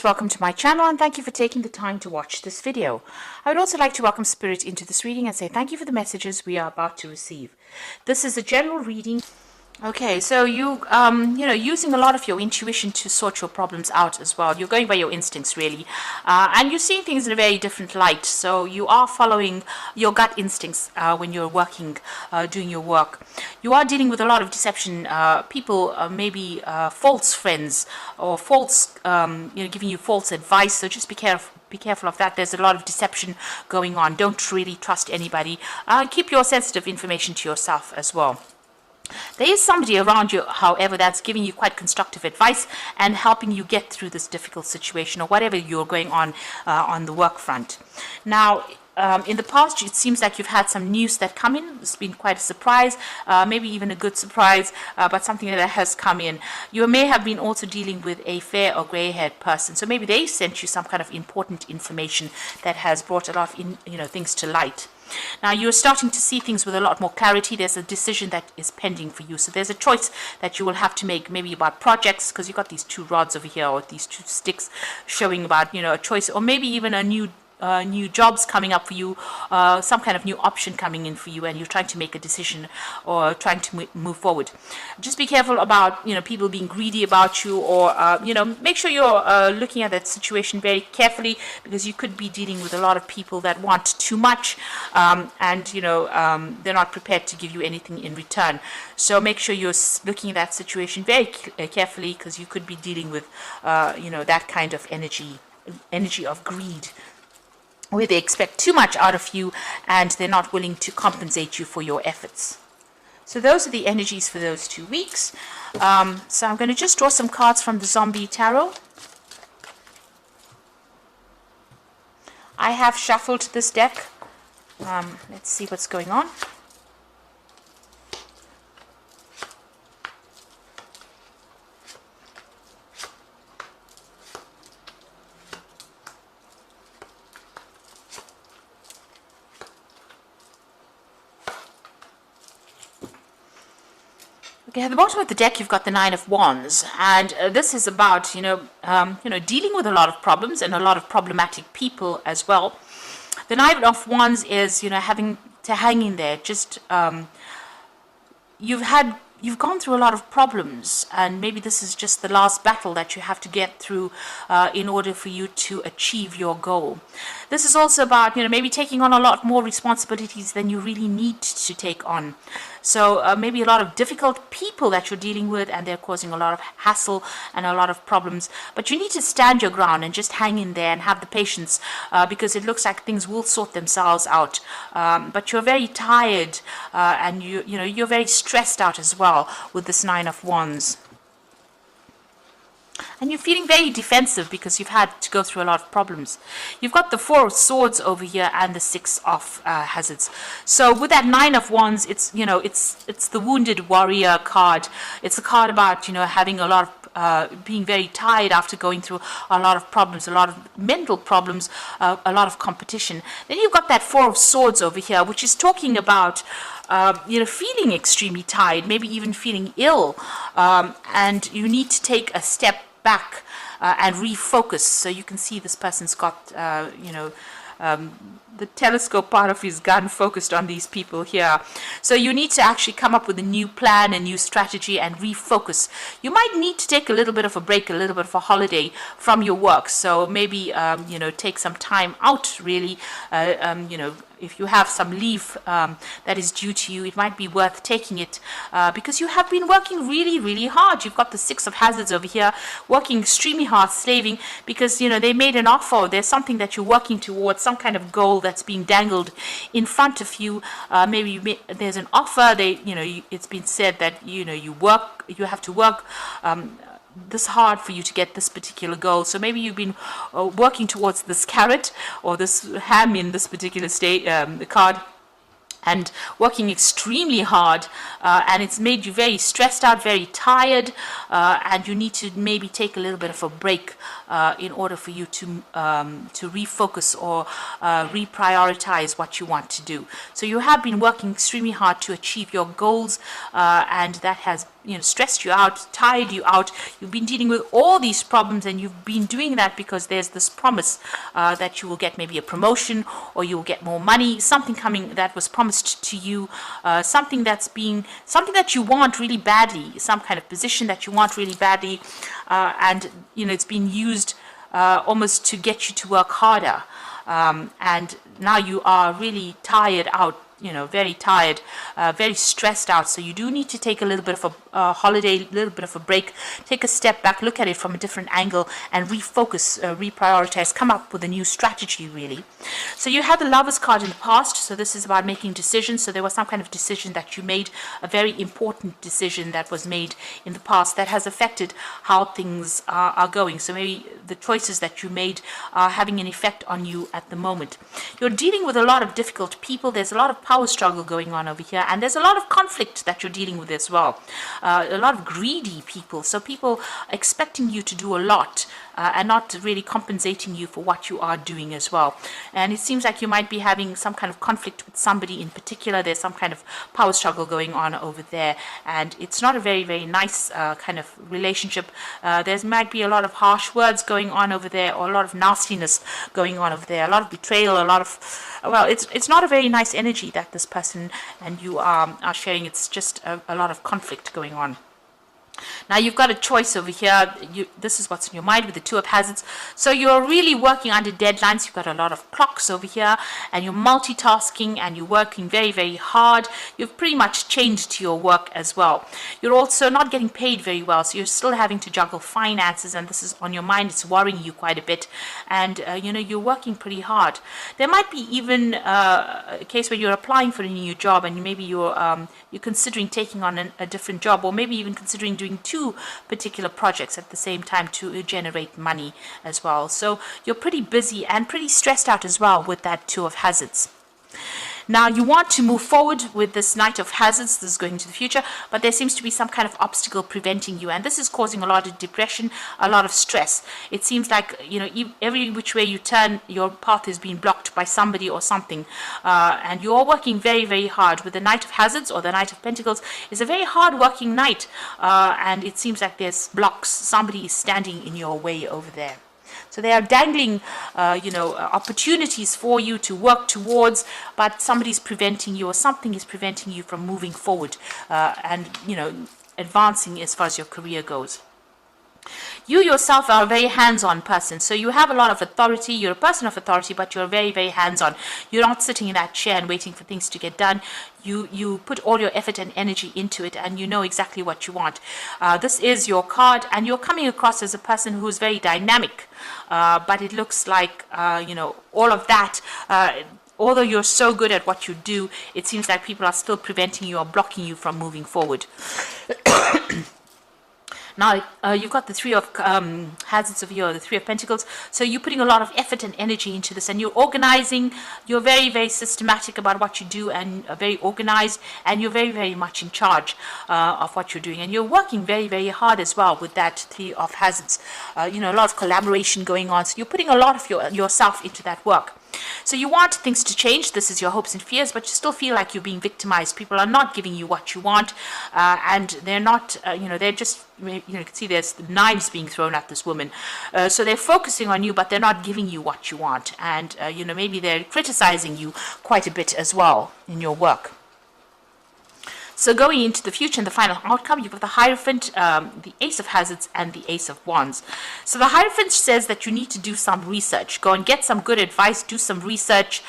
Welcome to my channel and thank you for taking the time to watch this video. I would also like to welcome Spirit into this reading and say thank you for the messages we are about to receive. This is a general reading. Okay, so using a lot of your intuition to sort your problems out as well. You're going by your instincts, really. And you're seeing things in a very different light. So you are following your gut instincts when you're working, doing your work. You are dealing with a lot of deception. People, maybe false friends or false, giving you false advice. So just be careful. Be careful of that. There's a lot of deception going on. Don't really trust anybody. Keep your sensitive information to yourself as well. There is somebody around you, however, that's giving you quite constructive advice and helping you get through this difficult situation or whatever you're going on the work front. Now, in the past, it seems like you've had some news that come in. It's been quite a surprise, maybe even a good surprise, but something that has come in. You may have been also dealing with a fair or gray-haired person, so maybe they sent you some kind of important information that has brought a lot of things to light. Now you're starting to see things with a lot more clarity. There's a decision that is pending for you. So there's a choice that you will have to make, maybe about projects, because you've got these two rods over here or these two sticks showing about, a choice, or maybe even a new jobs coming up for you, some kind of new option coming in for you, and you're trying to make a decision or trying to move forward. Just be careful about people being greedy about you, or make sure you're looking at that situation very carefully, because you could be dealing with a lot of people that want too much, and they're not prepared to give you anything in return. So make sure you're looking at that situation very carefully, because you could be dealing with that kind of energy of greed, where they expect too much out of you and they're not willing to compensate you for your efforts. So those are the energies for those 2 weeks. So I'm going to just draw some cards from the Zombie Tarot. I have shuffled this deck. Let's see what's going on. Okay, at the bottom of the deck, you've got the Nine of Wands, and this is about, dealing with a lot of problems and a lot of problematic people as well. The Nine of Wands is, having to hang in there. Just you've gone through a lot of problems, and maybe this is just the last battle that you have to get through in order for you to achieve your goal. This is also about, maybe taking on a lot more responsibilities than you really need to take on. So maybe a lot of difficult people that you're dealing with, and they're causing a lot of hassle and a lot of problems. But you need to stand your ground and just hang in there and have the patience, because it looks like things will sort themselves out. But you're very tired, and you're very stressed out as well with this Nine of Wands. And you're feeling very defensive because you've had to go through a lot of problems. You've got the Four of Swords over here and the Six of Hazards. So with that Nine of Wands, it's the Wounded Warrior card. It's a card about having a lot of being very tired after going through a lot of problems, a lot of mental problems, a lot of competition. Then you've got that Four of Swords over here, which is talking about feeling extremely tired, maybe even feeling ill, and you need to take a step back and refocus. So you can see this person's got the telescope part of his gun focused on these people here. So you need to actually come up with a new plan, a new strategy, and refocus. You might need to take a little bit of a break, a little bit of a holiday from your work. So maybe take some time out, really. If you have some leave that is due to you, it might be worth taking it, because you have been working really, really hard. You've got the Six of Hazards over here, working extremely hard, slaving, because they made an offer. There's something that you're working towards, some kind of goal that's being dangled in front of you. Maybe there's an offer. It's been said that you have to work this hard for you to get this particular goal. So maybe you've been working towards this carrot or this ham in this particular card, and working extremely hard, and it's made you very stressed out, very tired, and you need to maybe take a little bit of a break in order for you to refocus or reprioritize what you want to do. So you have been working extremely hard to achieve your goals, and that has stressed you out, tired you out. You've been dealing with all these problems, and you've been doing that because there's this promise that you will get maybe a promotion, or you will get more money, something coming that was promised to you, something that you want really badly, some kind of position that you want really badly, and it's been used almost to get you to work harder, and now you are really tired out, very tired, very stressed out. So you do need to take a little bit of a holiday, a little bit of a break, take a step back, look at it from a different angle, and refocus, reprioritize, come up with a new strategy, really. So you had the Lovers card in the past, so this is about making decisions. So there was some kind of decision that you made, a very important decision that was made in the past that has affected how things are going. So maybe the choices that you made are having an effect on you at the moment. You're dealing with a lot of difficult people. There's a lot of power struggle going on over here, and there's a lot of conflict that you're dealing with as well. A lot of greedy people, so people expecting you to do a lot and not really compensating you for what you are doing as well. And it seems like you might be having some kind of conflict with somebody in particular. There's some kind of power struggle going on over there, and it's not a very, very nice kind of relationship. There might be a lot of harsh words going on over there, or a lot of nastiness going on over there, a lot of betrayal, a lot of, well, it's not a very nice energy that this person and you are sharing. It's just a lot of conflict going on. Now you've got a choice over here. This is what's in your mind with the Two of Hazards. So you're really working under deadlines. You've got a lot of clocks over here, and you're multitasking, and you're working very, very hard. You've pretty much changed to your work as well. You're also not getting paid very well, so you're still having to juggle finances, and this is on your mind. It's worrying you quite a bit, and you're working pretty hard. There might be even a case where you're applying for a new job, and maybe you're considering taking on a different job, or maybe even considering doing two particular projects at the same time to generate money as well. So you're pretty busy and pretty stressed out as well with that Two of Hazards. Now you want to move forward with this Knight of Hazards. This is going into the future, but there seems to be some kind of obstacle preventing you, and this is causing a lot of depression, a lot of stress. It seems like every which way you turn, your path is being blocked by somebody or something, and you are working very, very hard. With the Knight of Hazards or the Knight of Pentacles, is a very hard working knight, and it seems like there's blocks. Somebody is standing in your way over there. So they are dangling, opportunities for you to work towards, but somebody's preventing you, or something is preventing you from moving forward and advancing as far as your career goes. You yourself are a very hands-on person, so you have a lot of authority. You're a person of authority, but you're very, very hands-on. You're not sitting in that chair and waiting for things to get done. You put all your effort and energy into it, and you know exactly what you want. This is your card, and you're coming across as a person who's very dynamic, but it looks like, all of that, although you're so good at what you do, it seems like people are still preventing you or blocking you from moving forward. Now, you've got the Three of Hazards over here, the Three of Pentacles. So you're putting a lot of effort and energy into this, and you're organizing. You're very, very systematic about what you do, and very organized, and you're very, very much in charge of what you're doing. And you're working very, very hard as well with that Three of Hazards. A lot of collaboration going on. So you're putting a lot of yourself into that work. So you want things to change. This is your hopes and fears, but you still feel like you're being victimized. People are not giving you what you want, and they're not, they're just, you can see there's knives being thrown at this woman. So they're focusing on you, but they're not giving you what you want. And, maybe they're criticizing you quite a bit as well in your work. So going into the future and the final outcome, you've got the Hierophant, the Ace of Hazards, and the Ace of Wands. So the Hierophant says that you need to do some research. Go and get some good advice, do some research.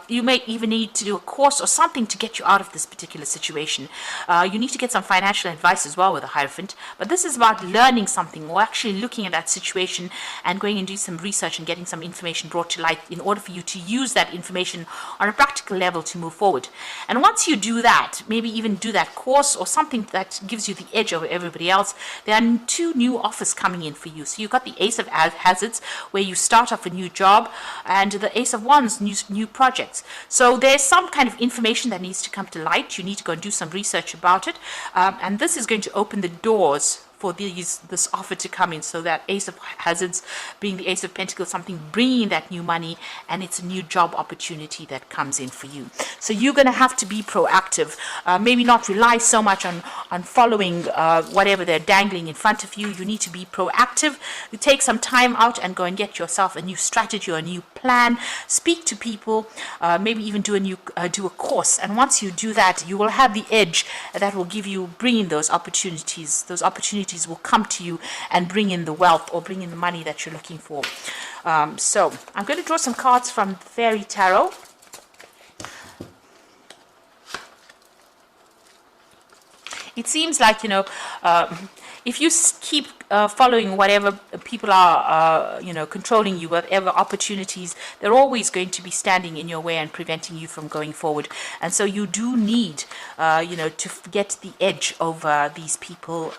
You may even need to do a course or something to get you out of this particular situation. You need to get some financial advice as well with the Hierophant. But this is about learning something, or actually looking at that situation and going and do some research and getting some information brought to light in order for you to use that information on a practical level to move forward. And once you do that, maybe even do that course or something that gives you the edge over everybody else, there are two new offers coming in for you. So you've got the Ace of Hazards, where you start off a new job, and the Ace of Wands, new projects. So there's some kind of information that needs to come to light. You need to go and do some research about it, and this is going to open the doors for this offer to come in. So that Ace of Hazards being the Ace of Pentacles, something bringing that new money, and it's a new job opportunity that comes in for you. So you're going to have to be proactive, maybe not rely so much on following whatever they're dangling in front of you. You need to be proactive. You take some time out and go and get yourself a new strategy or a new plan. Speak to people, maybe even do a course. And once you do that, you will have the edge that will bring in those opportunities. Those opportunities will come to you and bring in the wealth or bring in the money that you're looking for. So I'm going to draw some cards from Fairy Tarot. It seems like, if you keep following whatever people are, controlling you, whatever opportunities, they're always going to be standing in your way and preventing you from going forward. And so you do need, to get the edge over these people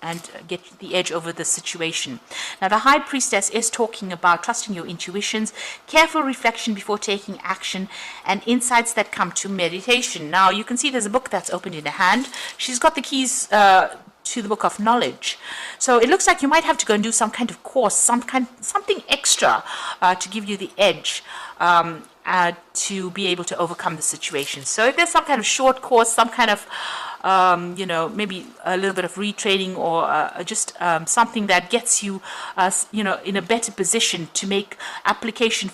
and get the edge over the situation. Now, the High Priestess is talking about trusting your intuitions, careful reflection before taking action, and insights that come to meditation. Now, you can see there's a book that's opened in her hand. She's got the keys to the book of knowledge. So it looks like you might have to go and do some kind of course, something extra to give you the edge to be able to overcome the situation. So if there's some kind of short course, some kind of maybe a little bit of retraining or just something that gets you, in a better position to make applications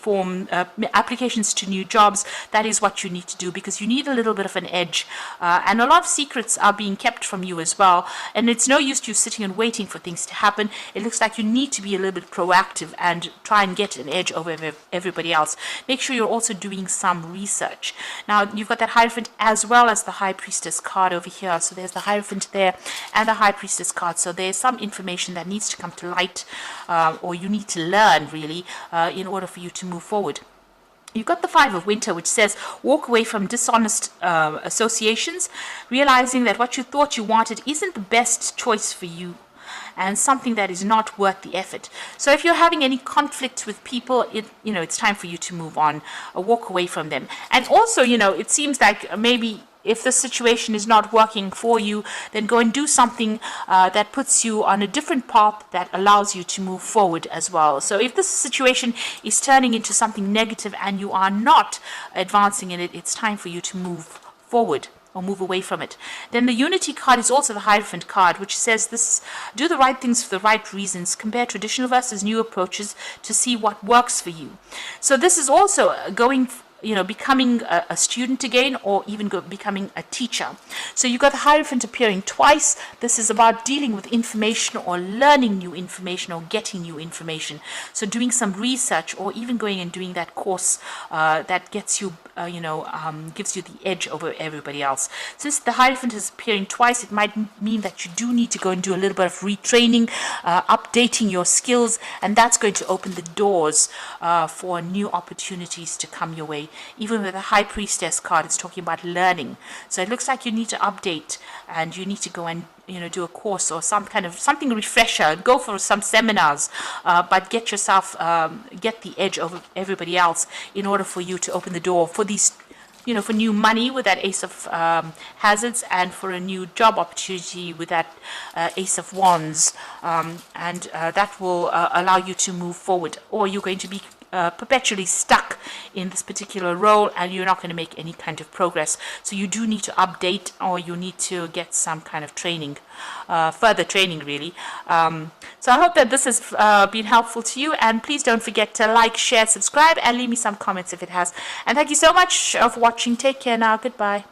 to new jobs, that is what you need to do, because you need a little bit of an edge. And a lot of secrets are being kept from you as well. And it's no use you sitting and waiting for things to happen. It looks like you need to be a little bit proactive and try and get an edge over everybody else. Make sure you're also doing some research. Now, you've got that Hierophant as well as the High Priestess card over here. So there's the Hierophant there and the High Priestess card. So there's some information that needs to come to light, or you need to learn really, in order for you to move forward. You've got the Five of Winter, which says walk away from dishonest associations, realizing that what you thought you wanted isn't the best choice for you, and something that is not worth the effort. So if you're having any conflict with people, it's time for you to move on, walk away from them. And also, it seems like maybe if the situation is not working for you, then go and do something that puts you on a different path that allows you to move forward as well. So if this situation is turning into something negative and you are not advancing in it, it's time for you to move forward or move away from it. Then the Unity card is also the Hierophant card, which says this: do the right things for the right reasons. Compare traditional versus new approaches to see what works for you. So this is also becoming a student again, or even becoming a teacher. So you've got the Hierophant appearing twice. This is about dealing with information or learning new information or getting new information. So doing some research or even going and doing that course that gets you, gives you the edge over everybody else. Since the Hierophant is appearing twice, it might mean that you do need to go and do a little bit of retraining, updating your skills, and that's going to open the doors for new opportunities to come your way. Even with the High Priestess card, it's talking about learning. So it looks like you need to update and you need to go and do a course or something refresher. Go for some seminars, but get yourself get the edge over everybody else in order for you to open the door for these, for new money with that Ace of Hazards, and for a new job opportunity with that Ace of Wands, and that will allow you to move forward. Or you're going to be perpetually stuck in this particular role and you're not going to make any kind of progress. So you do need to update, or you need to get some kind of training, further training really. So I hope that this has been helpful to you, and please don't forget to like, share, subscribe, and leave me some comments if it has. And thank you so much for watching. Take care now. Goodbye.